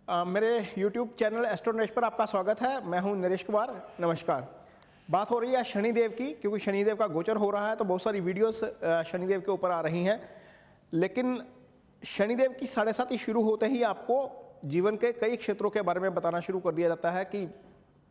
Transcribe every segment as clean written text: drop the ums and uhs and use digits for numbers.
मेरे YouTube channel astro Naresh पर आपका स्वागत है। मैं हूं नरेश कुमार। नमस्कार। बात हो रही है शनिदेव की, क्योंकि शनिदेव का गोचर हो रहा है तो बहुत सारी वीडियोस शनिदेव के ऊपर आ रही हैं। लेकिन शनिदेव की 7.5 शुरू होते ही आपको जीवन के कई क्षेत्रों के बारे में बताना शुरू कर दिया जाता है कि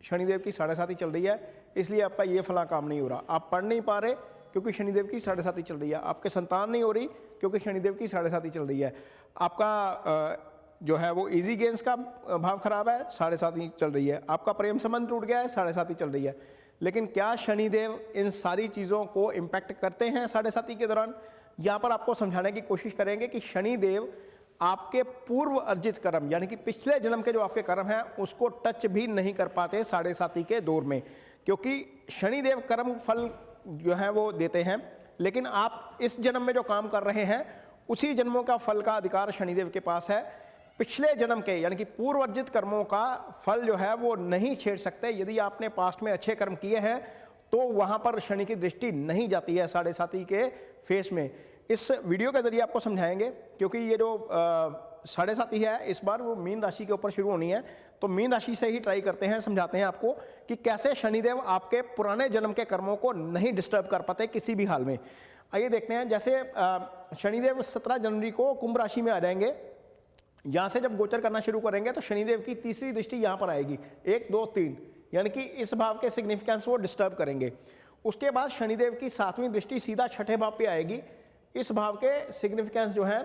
शनिदेव की 7.5 चल रही है, इसलिए आपका ये फला काम नहीं हो रहा, आप पढ़ नहीं पा रहे क्योंकि शनिदेव की 7.5 चल रही है, आपके संतान नहीं हो रही क्योंकि शनिदेव की 7.5 चल रही है, आपका जो है वो इजी गेंस का भाव खराब है, 7.5 चल रही है, आपका प्रेम संबंध टूट गया है, 7.5 चल रही है। लेकिन क्या शनिदेव इन सारी चीज़ों को इम्पैक्ट करते हैं 7.5 के दौरान? यहाँ पर आपको समझाने की कोशिश करेंगे कि शनिदेव आपके पूर्व अर्जित कर्म यानी कि पिछले जन्म के जो आपके कर्म हैं उसको टच भी नहीं कर पाते 7.5 के दौर में, क्योंकि शनिदेव कर्म फल जो है वो देते हैं, लेकिन आप इस जन्म में जो काम कर रहे हैं उसी जन्मों का फल का अधिकार शनिदेव के पास है। पिछले जन्म के यानी कि पूर्व अर्जित कर्मों का फल जो है वो नहीं छेड़ सकते। यदि आपने पास्ट में अच्छे कर्म किए हैं तो वहां पर शनि की दृष्टि नहीं जाती है 7.5 के फेस में। इस वीडियो के जरिए आपको समझाएंगे, क्योंकि ये जो 7.5 है इस बार वो मीन राशि के ऊपर शुरू होनी है, तो मीन राशि से ही ट्राई करते हैं, समझाते हैं आपको कि कैसे शनिदेव आपके पुराने जन्म के कर्मों को नहीं डिस्टर्ब कर पाते किसी भी हाल में। आइए देखते हैं। जैसे शनिदेव 17 जनवरी को कुंभ राशि में आ जाएंगे। यहाँ से जब गोचर करना शुरू करेंगे तो शनिदेव की तीसरी दृष्टि यहाँ पर आएगी, 1, 2, 3, यानी कि इस भाव के सिग्निफिकेंस वो डिस्टर्ब करेंगे। उसके बाद शनिदेव की 7वीं दृष्टि सीधा छठे भाव पे आएगी। इस भाव के सिग्निफिकेंस जो है,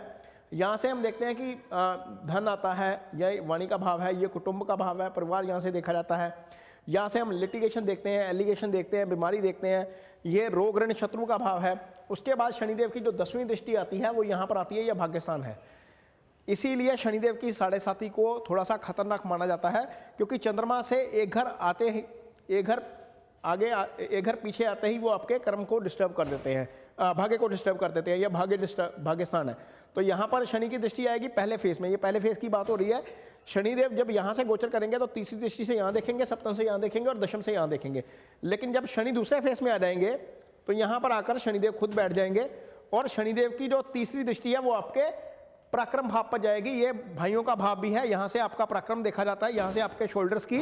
यहाँ से हम देखते हैं कि धन आता है, यह वाणी का भाव है, ये कुटुंब का भाव है, परिवार यहाँ से देखा जाता है। यहाँ से हम लिटिगेशन देखते हैं, एलिगेशन देखते हैं, बीमारी देखते हैं, ये रोग ऋण शत्रु का भाव है। उसके बाद शनिदेव की जो 10वीं दृष्टि आती है वो यहाँ पर आती है, यह भाग्यस्थान है। इसीलिए शनिदेव की 7.5 को थोड़ा सा खतरनाक माना जाता है, क्योंकि चंद्रमा से एक घर आते ही, एक घर पीछे आते ही वो आपके कर्म को डिस्टर्ब कर देते हैं, भाग्य को डिस्टर्ब कर देते हैं। यह भाग्यस्थान है। तो यहाँ पर शनि की दृष्टि आएगी पहले फेस में। ये पहले फेस की बात हो रही है। शनिदेव जब यहाँ से गोचर करेंगे तो तीसरी दृष्टि से यहाँ देखेंगे, सप्तम से यहाँ देखेंगे और दशम से यहाँ देखेंगे। लेकिन जब शनि दूसरे फेस में आ जाएंगे तो यहाँ पर आकर शनिदेव खुद बैठ जाएंगे और शनिदेव की जो तीसरी दृष्टि है वो आपके पराक्रम भाव पर जाएगी। ये भाइयों का भाव भी है, यहाँ से आपका पराक्रम देखा जाता है, यहाँ से आपके शोल्डर्स की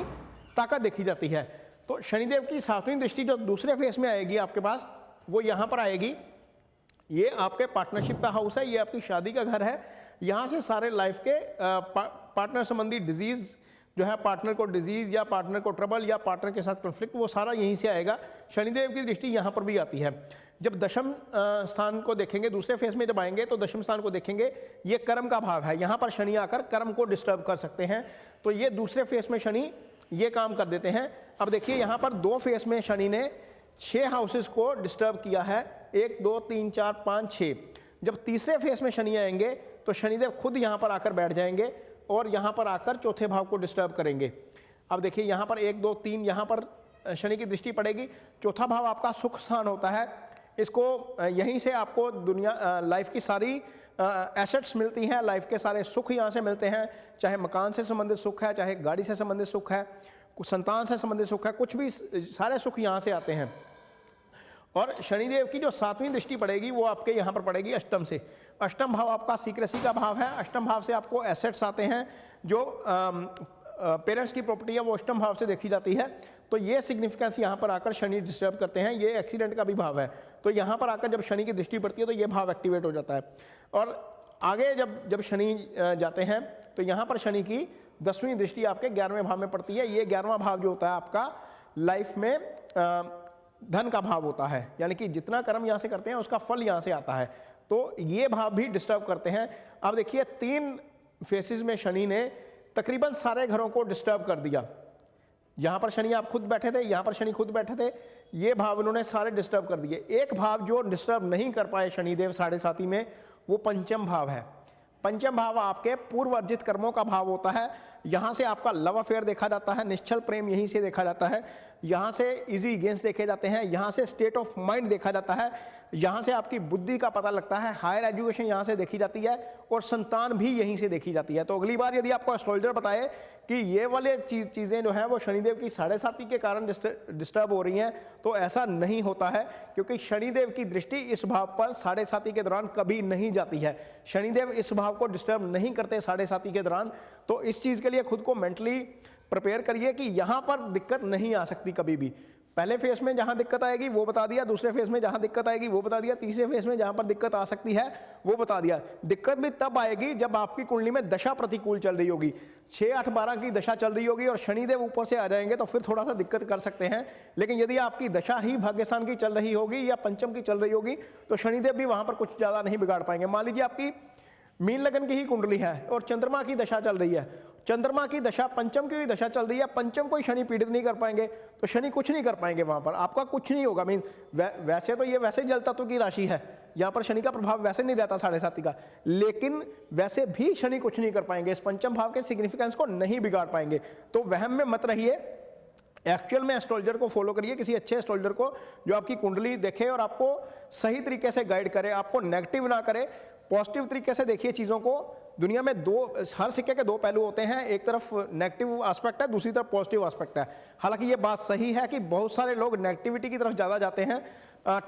ताकत देखी जाती है। तो शनिदेव की 7वीं दृष्टि जो दूसरे फेस में आएगी आपके पास, वो यहाँ पर आएगी। ये आपके पार्टनरशिप का हाउस है, ये आपकी शादी का घर है। यहाँ से सारे लाइफ के पार्टनर संबंधी डिजीज जो है, पार्टनर को डिजीज या पार्टनर को ट्रबल या पार्टनर के साथ कॉन्फ्लिक्ट, वो सारा यहीं से आएगा। शनिदेव की दृष्टि यहाँ पर भी आती है। जब दशम स्थान को देखेंगे, दूसरे फेज में जब आएंगे तो दशम स्थान को देखेंगे, ये कर्म का भाव है। यहाँ पर शनि आकर कर्म को डिस्टर्ब कर सकते हैं, तो ये दूसरे फेज में शनि ये काम कर देते हैं। अब देखिए यहाँ पर 2 फेज में शनि ने 6 हाउसेस को डिस्टर्ब किया है, 1, 2, 3, 4, 5, 6। जब तीसरे फेज में शनि आएंगे तो शनिदेव खुद यहाँ पर आकर बैठ जाएंगे और यहाँ पर आकर चौथे भाव को डिस्टर्ब करेंगे। अब देखिए यहाँ पर 1, 2, 3 यहाँ पर शनि की दृष्टि पड़ेगी। चौथा भाव आपका सुख स्थान होता है। इसको यहीं से आपको दुनिया लाइफ की सारी एसेट्स मिलती हैं, लाइफ के सारे सुख यहाँ से मिलते हैं, चाहे मकान से संबंधित सुख है, चाहे गाड़ी से संबंधित सुख है, कुछ संतान से संबंधित सुख है, कुछ भी सारे सुख यहाँ से आते हैं। और शनिदेव की जो 7वीं दृष्टि पड़ेगी वो आपके यहाँ पर पड़ेगी अष्टम से। अष्टम भाव आपका सीक्रेसी का भाव है। अष्टम भाव से आपको एसेट्स आते हैं, जो पेरेंट्स की प्रॉपर्टी है वो अष्टम भाव से देखी जाती है। तो ये सिग्निफिकेंस यहाँ पर आकर शनि डिस्टर्ब करते हैं। ये एक्सीडेंट का भी भाव है, तो यहाँ पर आकर जब शनि की दृष्टि पड़ती है तो ये भाव एक्टिवेट हो जाता है। और आगे जब शनि जाते हैं तो यहाँ पर शनि की 10वीं दृष्टि आपके 11वें भाव में पड़ती है। ये 11वां भाव जो होता है आपका लाइफ में धन का भाव होता है, यानी कि जितना कर्म यहाँ से करते हैं उसका फल यहाँ से आता है, तो ये भाव भी डिस्टर्ब करते हैं। अब देखिए 3 फेसेस में शनि ने तकरीबन सारे घरों को डिस्टर्ब कर दिया। यहाँ पर शनि आप खुद बैठे थे, यहाँ पर शनि खुद बैठे थे, ये भाव इन्होंने सारे डिस्टर्ब कर दिए। एक भाव जो डिस्टर्ब नहीं कर पाए शनिदेव 7.5 में, वो पंचम भाव है। पंचम भाव आपके पूर्व अर्जित कर्मों का भाव होता है। यहाँ से आपका लव अफेयर देखा जाता है, निश्चल प्रेम यहीं से देखा जाता है, यहाँ से इजी गेंस देखे जाते हैं, यहाँ से स्टेट ऑफ माइंड देखा जाता है, यहाँ से आपकी बुद्धि का पता लगता है, हायर एजुकेशन यहाँ से देखी जाती है और संतान भी यहीं से देखी जाती है। तो अगली बार यदि आपको एस्ट्रोलॉजर बताए कि ये वाले चीज़ें जो हैं वो शनिदेव की साढ़े साती के कारण डिस्टर्ब हो रही हैं, तो ऐसा नहीं होता है, क्योंकि शनिदेव की दृष्टि इस भाव पर साढ़े साती के दौरान कभी नहीं जाती है। शनिदेव इस भाव को डिस्टर्ब नहीं करते साढ़े साती के दौरान। तो इस चीज़ के लिए खुद को मेंटली प्रिपेयर करिए कि यहाँ पर दिक्कत नहीं आ सकती कभी भी। पहले फेज में जहां दिक्कत आएगी वो बता दिया, दूसरे फेज में जहां दिक्कत आएगी वो बता दिया, तीसरे फेज में जहां पर दिक्कत आ सकती है वो बता दिया। दिक्कत भी तब आएगी जब आपकी कुंडली में दशा प्रतिकूल चल रही होगी, 6, 8, 12 की दशा चल रही होगी और शनिदेव ऊपर से आ जाएंगे, तो फिर थोड़ा सा दिक्कत कर सकते हैं। लेकिन यदि आपकी दशा ही भाग्यस्थान की चल रही होगी या पंचम की चल रही होगी, तो शनिदेव भी वहां पर कुछ ज्यादा नहीं बिगाड़ पाएंगे। मान लीजिए आपकी मीन लगन की ही कुंडली है और चंद्रमा की दशा चल रही है, चंद्रमा की दशा पंचम की भी दशा चल रही है, पंचम को शनि पीड़ित नहीं कर पाएंगे, तो शनि कुछ नहीं कर पाएंगे, वहां पर आपका कुछ नहीं होगा। मीन वैसे तो ये वैसे जल तत्व की राशि है, यहाँ पर शनि का प्रभाव वैसे नहीं रहता साढ़े साती का, लेकिन वैसे भी शनि कुछ नहीं कर पाएंगे, इस पंचम भाव के सिग्निफिकेंस को नहीं बिगाड़ पाएंगे। तो वहम में मत रहिए, एक्चुअल में एस्ट्रोलॉजर को फॉलो करिए, किसी अच्छे एस्ट्रोलॉजर को जो आपकी कुंडली देखे और आपको सही तरीके से गाइड करे, आपको नेगेटिव ना करे, पॉजिटिव तरीके से देखिए चीज़ों को। दुनिया में हर सिक्के के 2 पहलू होते हैं, एक तरफ नेगेटिव एस्पेक्ट है, दूसरी तरफ पॉजिटिव एस्पेक्ट है। हालांकि ये बात सही है कि बहुत सारे लोग नेगेटिविटी की तरफ ज़्यादा जाते हैं।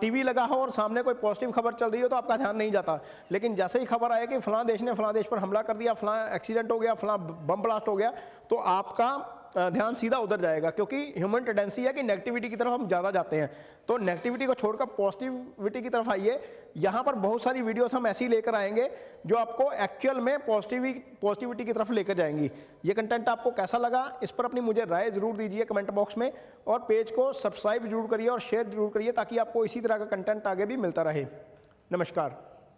टीवी लगा हो और सामने कोई पॉजिटिव खबर चल रही हो तो आपका ध्यान नहीं जाता, लेकिन जैसे ही खबर आए कि फलां देश ने फलां देश पर हमला कर दिया, फलां एक्सीडेंट हो गया, फलां बम ब्लास्ट हो गया, तो आपका ध्यान सीधा उधर जाएगा, क्योंकि ह्यूमन टेंडेंसी है कि नेगेटिविटी की तरफ हम ज़्यादा जाते हैं। तो नेगेटिविटी को छोड़कर पॉजिटिविटी की तरफ आइए। यहाँ पर बहुत सारी वीडियोस हम ऐसी लेकर आएंगे जो आपको एक्चुअल में पॉजिटिविटी की तरफ लेकर जाएंगी। ये कंटेंट आपको कैसा लगा, इस पर अपनी मुझे राय ज़रूर दीजिए कमेंट बॉक्स में, और पेज को सब्सक्राइब जरूर करिए और शेयर जरूर करिए, ताकि आपको इसी तरह का कंटेंट आगे भी मिलता रहे। नमस्कार।